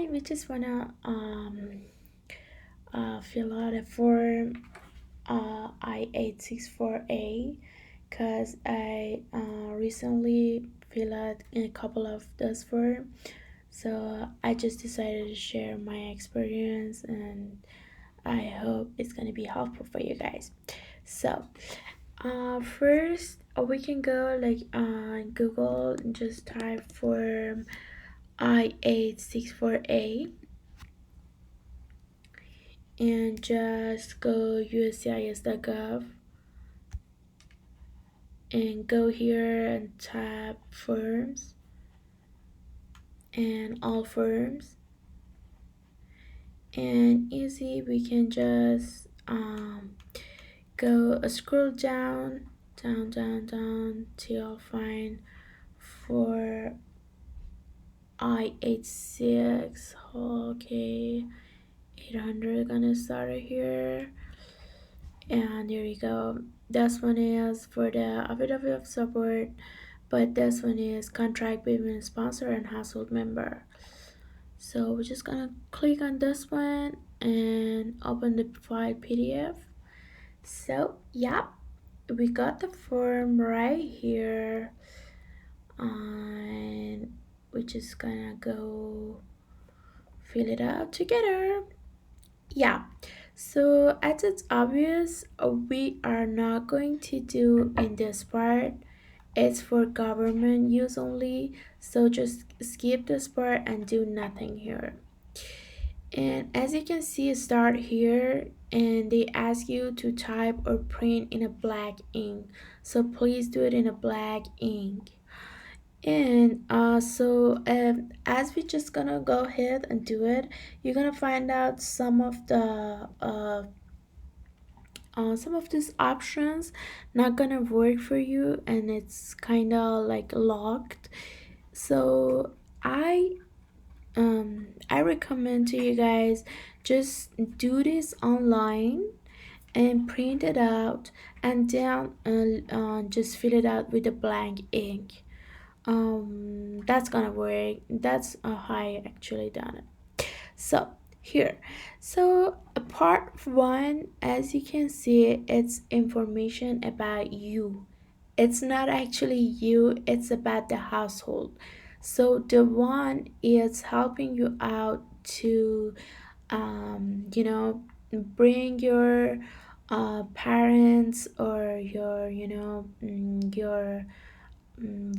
point we just wanna fill out a form I-864A because I recently filled out a couple of those forms. So I just decided to share my experience, and I hope it's gonna be helpful for you guys. So first we can go like on Google and just type form I-864A and just go uscis.gov and go here and tap forms and all forms, and easy we can just go scroll down till find for I-86. Okay, 800 gonna start it here, and there you go. This one is for the affidavit of support, but this one is contract between sponsor and household member. So we're just gonna click on this one and open the file PDF. So yeah, we got the form right here, and we're just gonna go fill it out together. Yeah, so as it's obvious, we are not going to do in this part. It's for government use only, so just skip this part and do nothing here. And as you can see, start here and they ask you to type or print in a black ink, so please do it in a black ink. And as we just gonna go ahead and do it, you're gonna find out some of these options not gonna work for you, and it's kind of like locked. So I recommend to you guys just do this online and print it out, and then just fill it out with a blank ink. That's gonna work. That's how I actually done it. So here, so part one, as you can see, it's information about you. It's not actually you, it's about the household. So the one is helping you out to bring your parents or your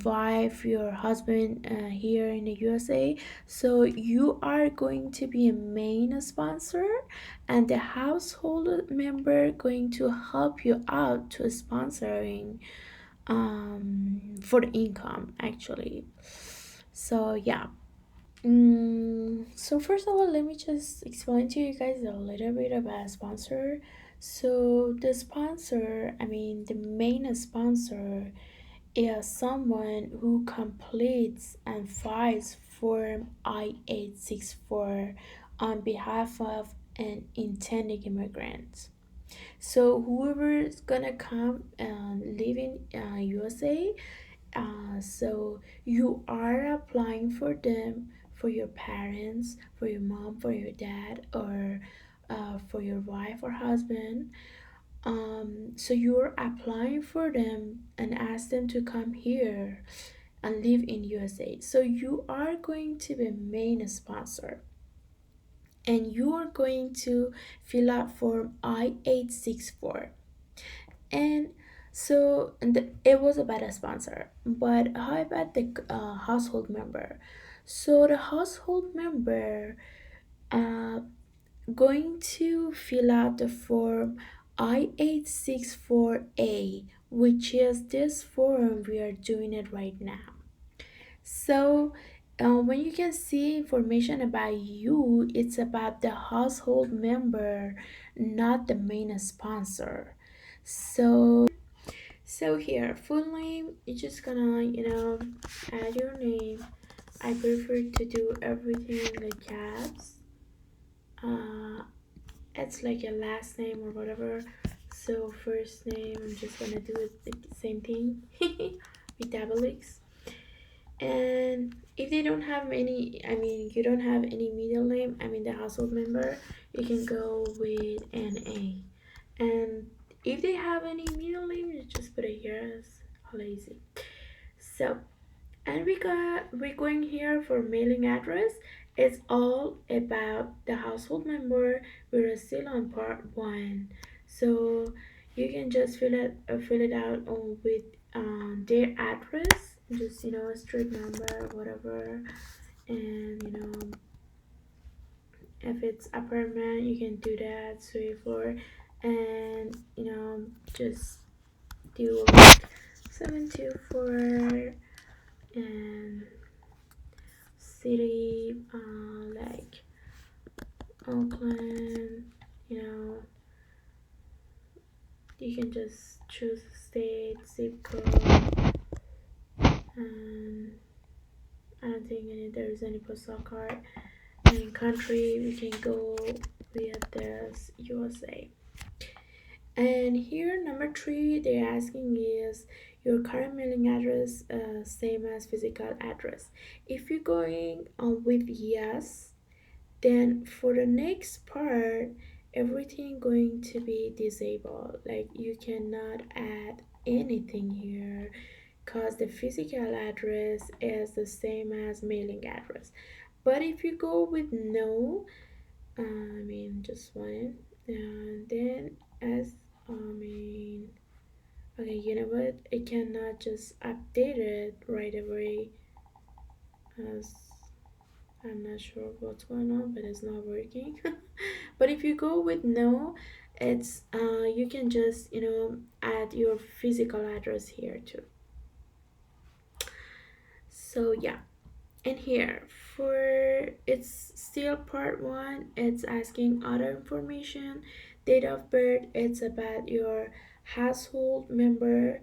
wife, your husband here in the USA. So you are going to be a main sponsor, and the household member going to help you out to sponsoring for the income actually. So yeah. So first of all, let me just explain to you guys a little bit about sponsor. So the sponsor, I mean the main sponsor, is someone who completes and files Form I-864 on behalf of an intending immigrant. So whoever is gonna come and live in USA, so you are applying for them, for your parents, for your mom, for your dad, or for your wife or husband. So you're applying for them and ask them to come here and live in USA. So you are going to be main sponsor, and you are going to fill out form I-864. And it was about a sponsor, but how about the household member? So the household member uh, going to fill out the form I-864A, which is this form we are doing it right now. So when you can see information about you, it's about the household member, not the main sponsor. So here, full name, you're just gonna, add your name. I prefer to do everything in the caps. It's like your last name or whatever. So first name, I'm just gonna do it the same thing with double X. And if they don't have any, you don't have any middle name, the household member, you can go with an A. And if they have any middle name, you just put it here as lazy. So, and we're going here for mailing address. It's all about the household member. We're still on part one, so you can just fill it out with their address, just a street number, whatever, and if it's apartment, you can do that, three floor, and just do 724 and city, like Oakland, you know, you can just choose a state, zip code, and I don't think there's any postal card. And in country, we can go with this USA. And here, number three, they're asking is your current mailing address same as physical address. If you're going with yes, then for the next part, everything going to be disabled. Like you cannot add anything here because the physical address is the same as mailing address. But if you go with no, just one, then as I mean okay, you know what, I cannot just update it right away as I'm not sure what's going on, but it's not working. But if you go with no, it's you can just add your physical address here too. So yeah, and here for it's still part one, it's asking other information, date of birth, it's about your household member,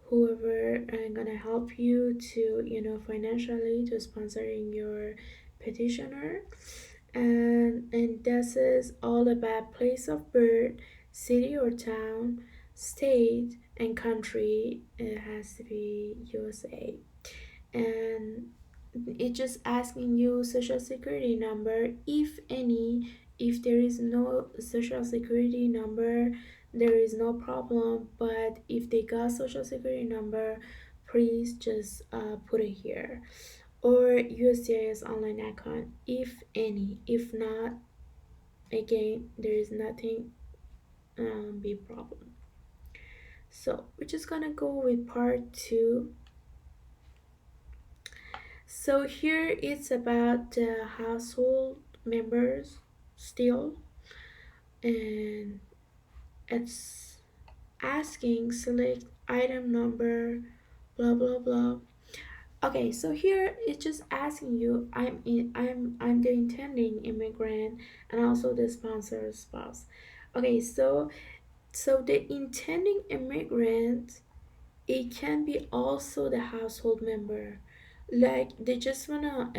whoever gonna help you to financially to sponsoring your petitioner. And this is all about place of birth, city or town, state, and country. It has to be USA. And it's just asking you social security number, if any. If there is no social security number, there is no problem, but if they got social security number, please just put it here, or USCIS online account, if any. If not, again, there is nothing big problem. So we're just gonna go with part two. So here it's about the household members still, and it's asking select item number, blah blah blah. Okay, so here it's just asking you, I'm the intending immigrant and also the sponsor spouse. Okay, so the intending immigrant, it can be also the household member, like they just wanna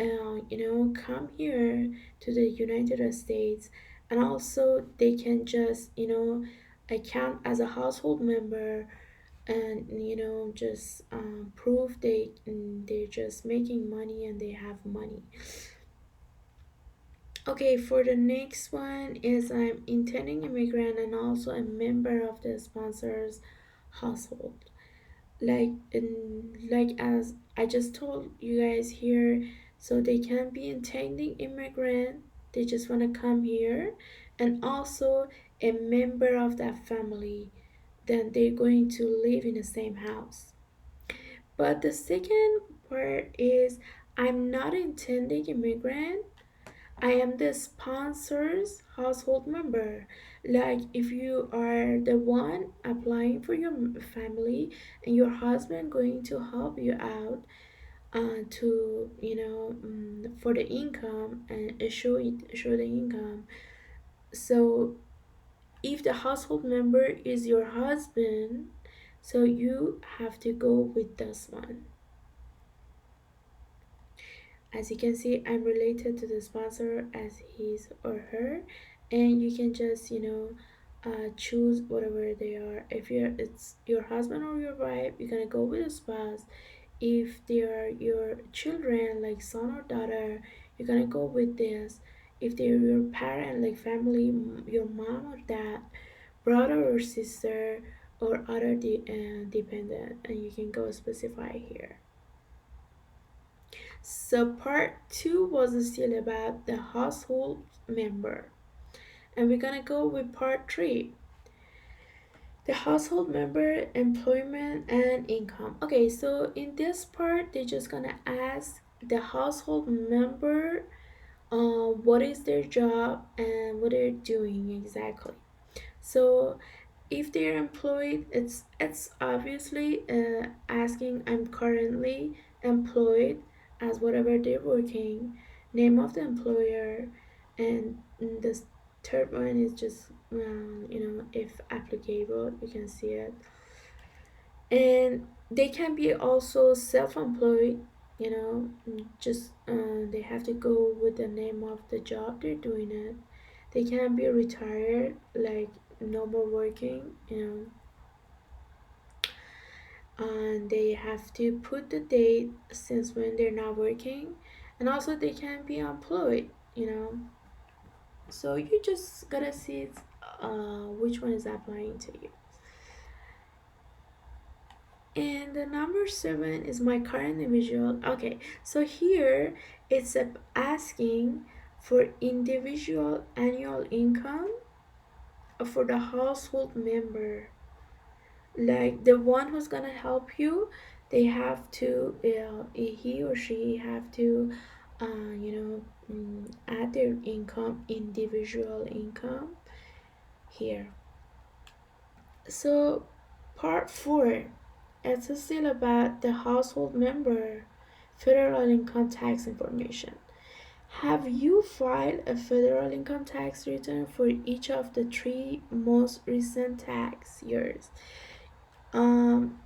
come here to the United States, and also they can just account as a household member, and just prove they're just making money and they have money. Okay, for the next one is I'm intending immigrant and also a member of the sponsor's household, like as I just told you guys here. So they can be intending immigrant, they just want to come here, and also a member of that family, then they're going to live in the same house. But the second part is I'm not intending immigrant, I am the sponsor's household member. Like if you are the one applying for your family and your husband going to help you out to for the income and show the income. So if the household member is your husband, so you have to go with this one. As you can see, I'm related to the sponsor as his or her, and you can just choose whatever they are. If it's your husband or your wife, you're gonna go with a spouse. If they are your children, like son or daughter, you're gonna go with this. If they're your parent, like family, your mom or dad, brother or sister, or other dependent, and you can go specify here. So part 2 was still about the household member, and we're gonna go with part 3, the household member, employment and income. Okay, so in this part they're just gonna ask the household member what is their job and what they're doing exactly. So if they're employed, it's obviously asking I'm currently employed as whatever they're working, name of the employer, and the third one is just if applicable, you can see it. And they can be also self-employed, just they have to go with the name of the job they're doing it. They can be retired, like no more working, and they have to put the date since when they're not working. And also they can be employed, so you just gotta see which one is applying to you. And the number 7 is my current individual. Okay, so here it's asking for individual annual income for the household member, like the one who's gonna help you. They have to he or she have to add their income, individual income here. So part 4, it's still about the household member federal income tax information. Have you filed a federal income tax return for each of the 3 most recent tax years? um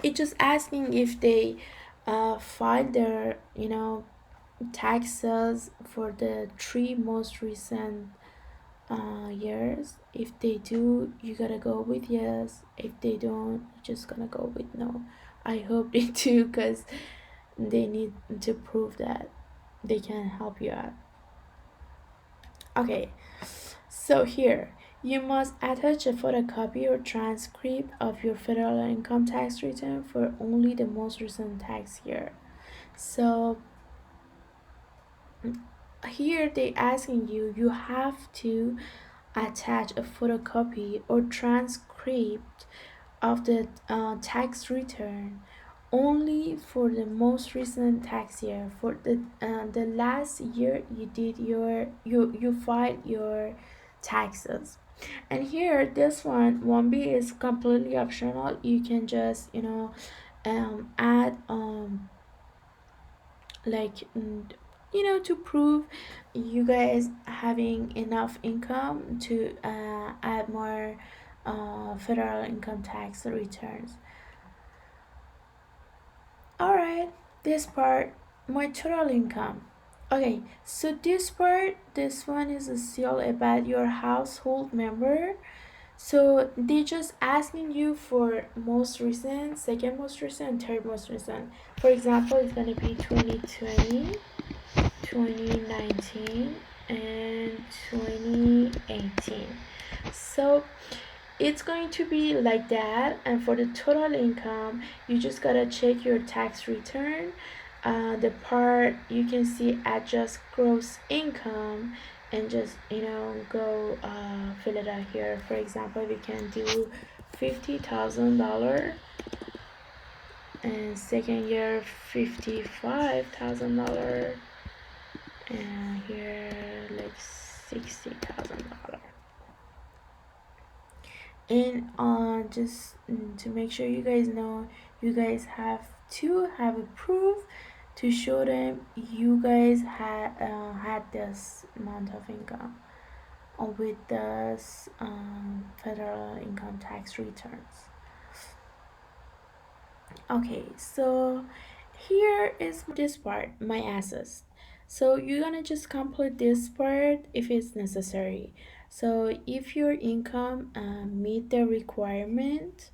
it's just asking if they filed their taxes for the 3 most recent years. If they do, you gotta go with yes. If they don't, you're just gonna go with no. I hope they do, because they need to prove that they can help you out. Okay, so here you must attach a photocopy or transcript of your federal income tax return for only the most recent tax year. So here they asking you have to attach a photocopy or transcript of the tax return only for the most recent tax year, for the last year you did you filed your taxes. And here this one 1B is completely optional. You can just add like to prove you guys having enough income to add more federal income tax returns. Alright, this part, my total income. Okay, so this one is still about your household member. So they just asking you for most recent, second most recent, third most recent. For example, it's gonna be 2020, 2019, and 2018. So it's going to be like that. And for the total income, you just gotta check your tax return. The part you can see adjust gross income, and just go fill it out here. For example, we can do $50,000, and second year $55,000, and here like $60,000. And just to make sure you guys know, you guys have to have a proof to show them you guys had this amount of income with this federal income tax returns. Okay, so here is this part, my assets. So you're gonna just complete this part if it's necessary. So if your income meet the requirement,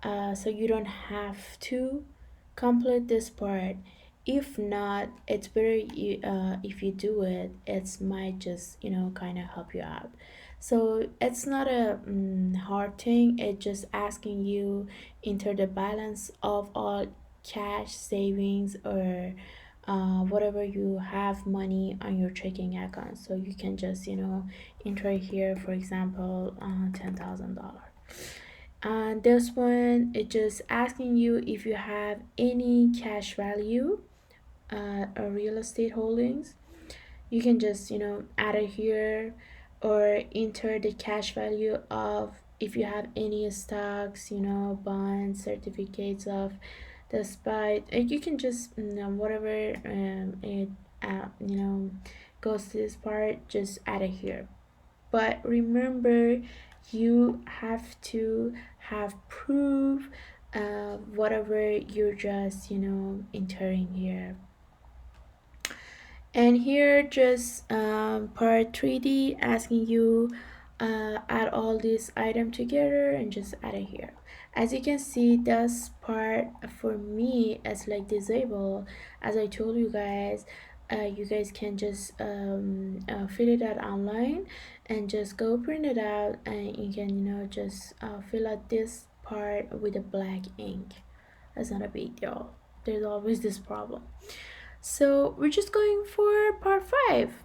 so you don't have to complete this part. If not, it's better if you do it. It might just kind of help you out. So it's not a hard thing. It's just asking you enter the balance of all cash savings or whatever you have money on your checking account. So you can just enter here, for example, $10,000. And this one, it's just asking you if you have any cash value or real estate holdings. You can just add it here, or enter the cash value of if you have any stocks, bonds, certificates of the SPY. You can just whatever it goes to this part, just add it here. But remember, you have to have proof whatever you're just entering here. And here just part 3D asking you add all these items together and just add it here. As you can see, this part for me is like disabled. As I told you guys can just fill it out online and just go print it out, and you can just fill out this part with a black ink. That's not a big deal. There's always this problem. So we're just going for part 5.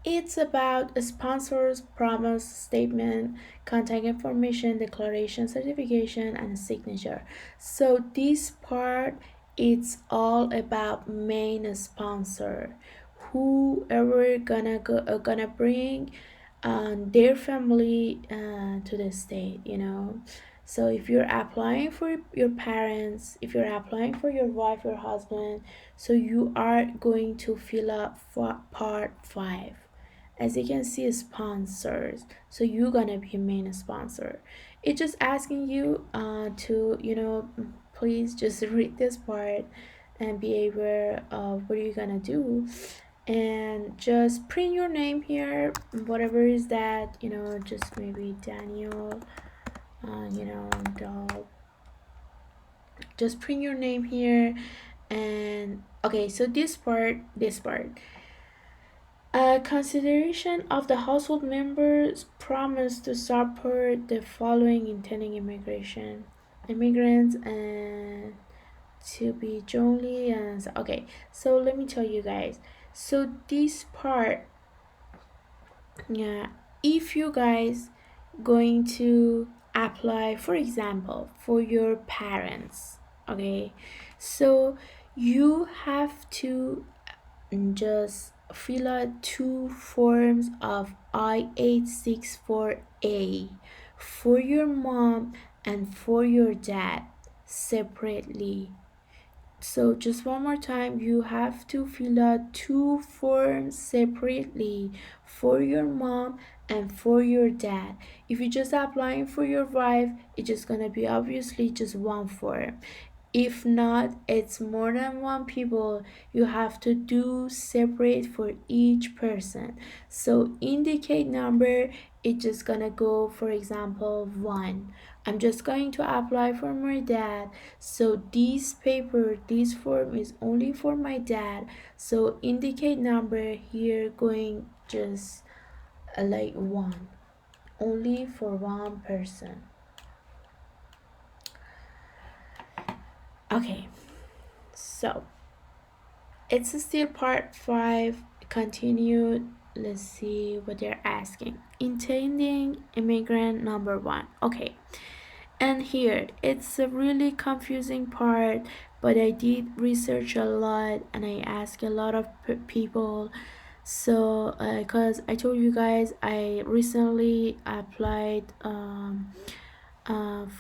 It's about a sponsor's promise statement, contact information, declaration, certification, and signature. So this part, it's all about main sponsor, whoever gonna bring their family to the state. So if you're applying for your parents, if you're applying for your wife or husband, so you are going to fill up for part 5. As you can see, sponsors, so you're gonna be a main sponsor. It's just asking you to please just read this part and be aware of what you're gonna do, and just print your name here, whatever is that, just maybe Daniel, just print your name here. And okay, so this part, consideration of the household members promise to support the following intending immigrants and to be jointly. And okay, so let me tell you guys, so this part, yeah, if you guys going to apply, for example, for your parents, okay, so you have to just fill out 2 forms of I-864A for your mom and for your dad separately. So just one more time, you have to fill out 2 forms separately for your mom and for your dad. If you're just applying for your wife, it's just gonna be obviously just one form. If not, it's more than one people, you have to do separate for each person. So indicate number, it's just gonna go, for example, 1. I'm just going to apply for my dad, so this form is only for my dad, so indicate number here going just like 1, only for one person. Okay, so it's still part 5 continued. Let's see what they're asking. Intending immigrant number 1. Okay, and here it's a really confusing part, but I did research a lot and I asked a lot of people. So because I told you guys I recently applied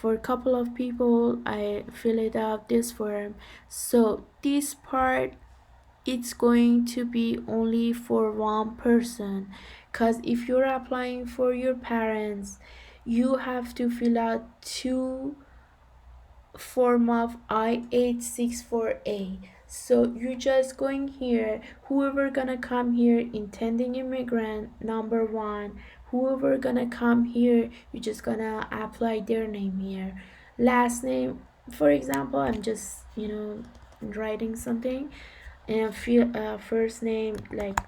for a couple of people, I filled out this form. So this part, it's going to be only for one person, because if you're applying for your parents, you have to fill out 2 form of I-864A. So you're just going here, whoever gonna come here intending immigrant number 1, whoever gonna come here, you're just gonna apply their name here, last name For example, I'm just writing something, and first name like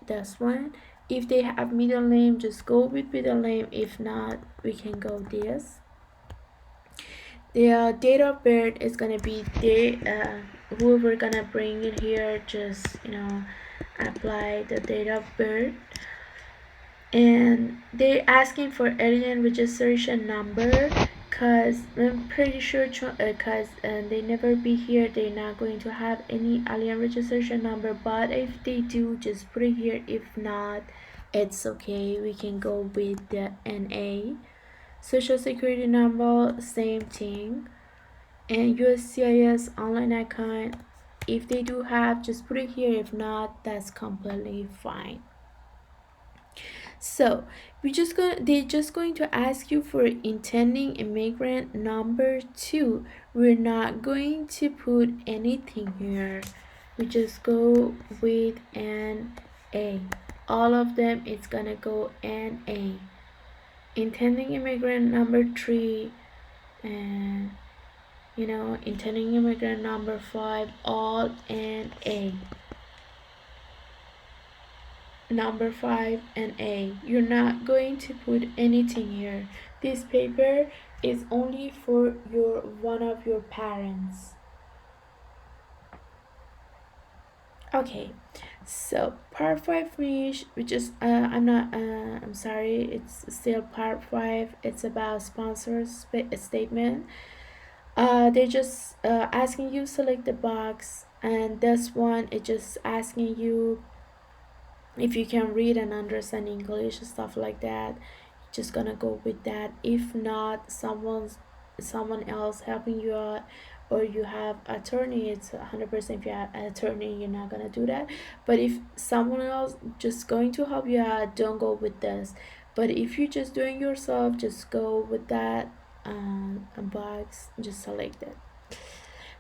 this one. If they have middle name, just go with middle name. If not, we can go this. The date of birth is gonna be whoever gonna bring it here, just apply the date of birth. And they're asking for alien registration number, cause I'm pretty sure cause they never be here, they're not going to have any alien registration number. But if they do, just put it here. If not, it's okay, we can go with the NA. Social security number, same thing. And USCIS online account, if they do have, just put it here. If not, that's completely fine. So they're just going to ask you for intending immigrant number 2. We're not going to put anything here. We just go with an A. All of them, it's gonna go an A. Intending immigrant number 3, and intending immigrant number 5, all an A. Number 5 and A. You're not going to put anything here. This paper is only for one of your parents. Okay, so part 5 finish. We just I'm sorry, it's still part 5. It's about sponsors statement. They're just asking you select the box, and this one is just asking you if you can read and understand English, stuff like that. Just gonna go with that. If not, someone else helping you out, or you have attorney, it's 100%. If you have an attorney, you're not gonna do that. But if someone else just going to help you out, don't go with this. But if you're just doing yourself, just go with that box, just select it.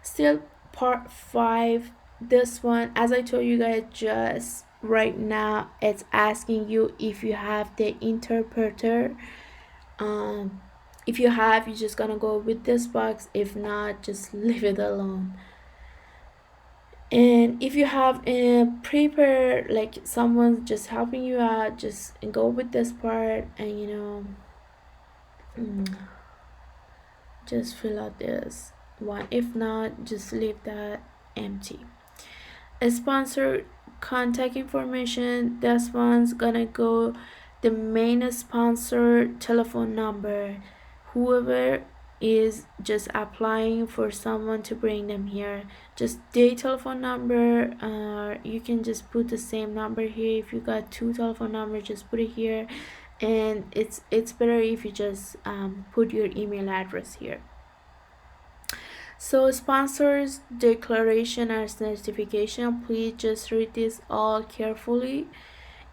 Still part 5. This one, as I told you guys, just right now it's asking you if you have the interpreter. If you have, you're just gonna go with this box. If not, just leave it alone. And if you have a prepare, like someone just helping you out, just go with this part, and just fill out this one. If not, just leave that empty. A sponsor contact information, this one's gonna go the main sponsor telephone number. Whoever is just applying for someone to bring them here, just their telephone number. You can just put the same number here. If you got 2 telephone numbers, just put it here. And it's better if you just put your email address here. So sponsors declaration or certification, please just read this all carefully.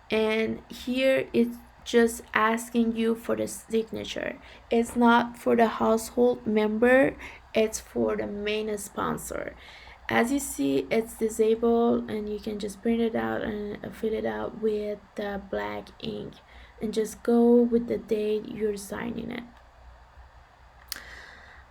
And here it's just asking you for the signature. It's not for the household member, it's for the main sponsor. As you see, it's disabled, and you can just print it out and fill it out with the black ink, and just go with the date you're signing it.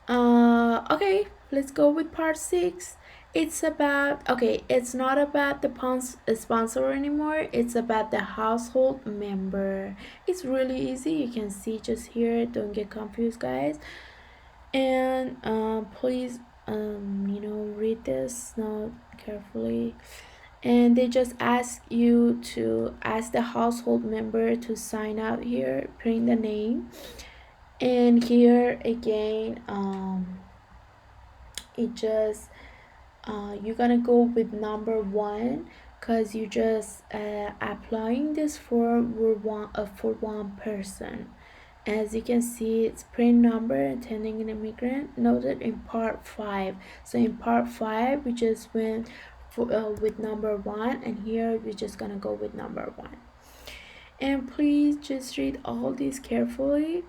Okay, let's go with part 6. It's about, okay, it's not about the sponsor anymore, it's about the household member. It's really easy, you can see just here, don't get confused guys. And please read this note carefully. And they just ask you to ask the household member to sign out here, print the name. And here again, it just you're gonna go with number 1, because you just applying this for one person. As you can see, it's print number attending an immigrant noted in part 5. So in part 5 we just went with number 1, and here we're just gonna go with number 1. And please just read all these carefully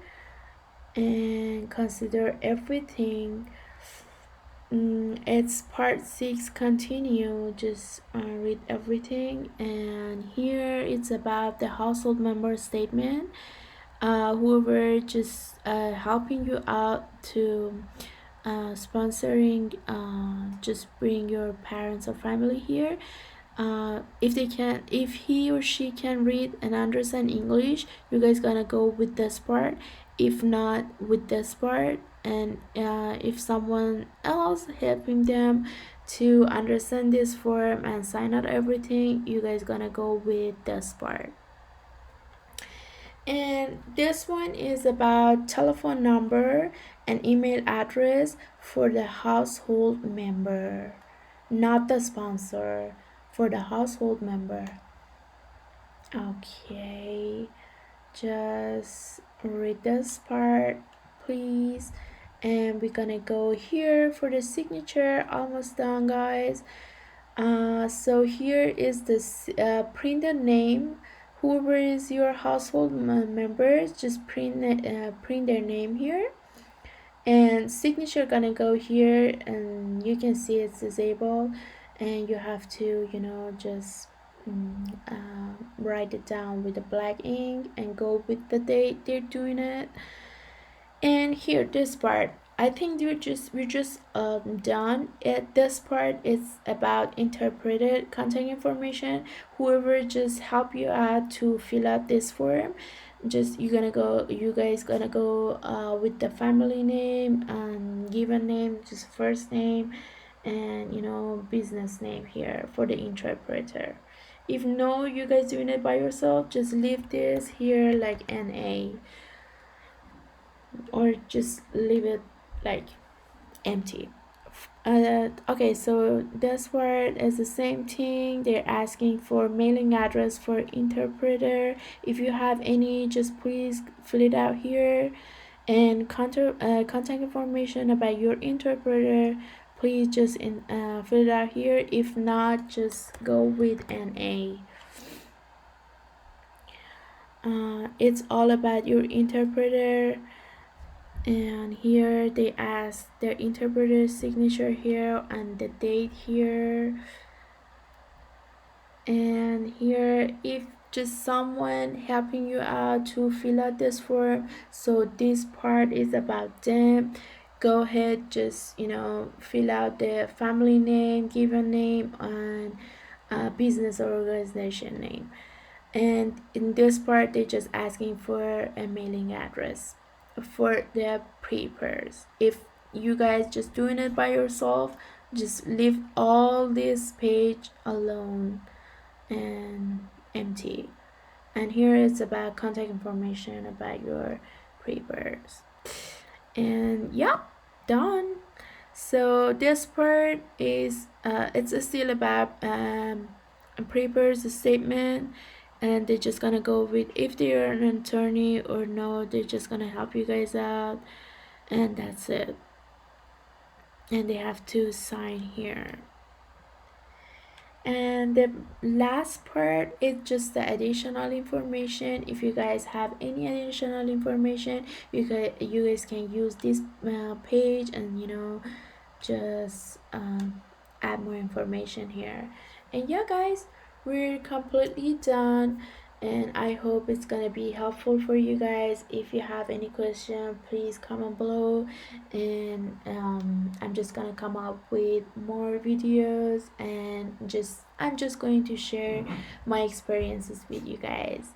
and consider everything. It's part 6 continue, just read everything. And here it's about the household member statement. Whoever just helping you out to sponsoring, just bring your parents or family here. If they can, if he or she can read and understand English, you guys gonna go with this part. If not, with this part. And if someone else helping them to understand this form and sign out everything, you guys gonna go with this part. And this one is about telephone number and email address for the household member, not the sponsor, for the household member. Okay, just read this part, please. And we're gonna go here for the signature. Almost done, guys. So here is this print the name. Whoever is your household members, just print their name here. And signature gonna go here, and you can see it's disabled, and you have to, just write it down with the black ink and go with the date they're doing it. And here, this part, I think we're just done. This part is about interpreted contact information. Whoever just help you out to fill out this form, just you guys gonna go with the family name and given name, just first name, and business name here for the interpreter. If no, you guys doing it by yourself, just leave this here like NA, or just leave it like empty. Okay, so this word is the same thing. They're asking for mailing address for interpreter. If you have any, just please fill it out here. And contact information about your interpreter, please just fill it out here. If not, just go with NA. It's all about your interpreter. And here they ask their interpreter's signature here and the date here. And here, if just someone helping you out to fill out this form, so this part is about them, go ahead, just fill out the family name, given name, and business or organization name. And in this part, they're just asking for a mailing address for the papers. If you guys just doing it by yourself, just leave all this page alone and empty. And here it's about contact information about your papers. And yeah, done. So this part is it's still about papers, the statement, and they're just gonna go with if they are an attorney or no. They're just gonna help you guys out, and that's it. And they have to sign here. And the last part is just the additional information. If you guys have any additional information, you guys can use this page and just add more information here. And yeah, guys, we're completely done, and I hope it's gonna be helpful for you guys. If you have any question, please comment below, and I'm just gonna come up with more videos, and I'm just going to share my experiences with you guys.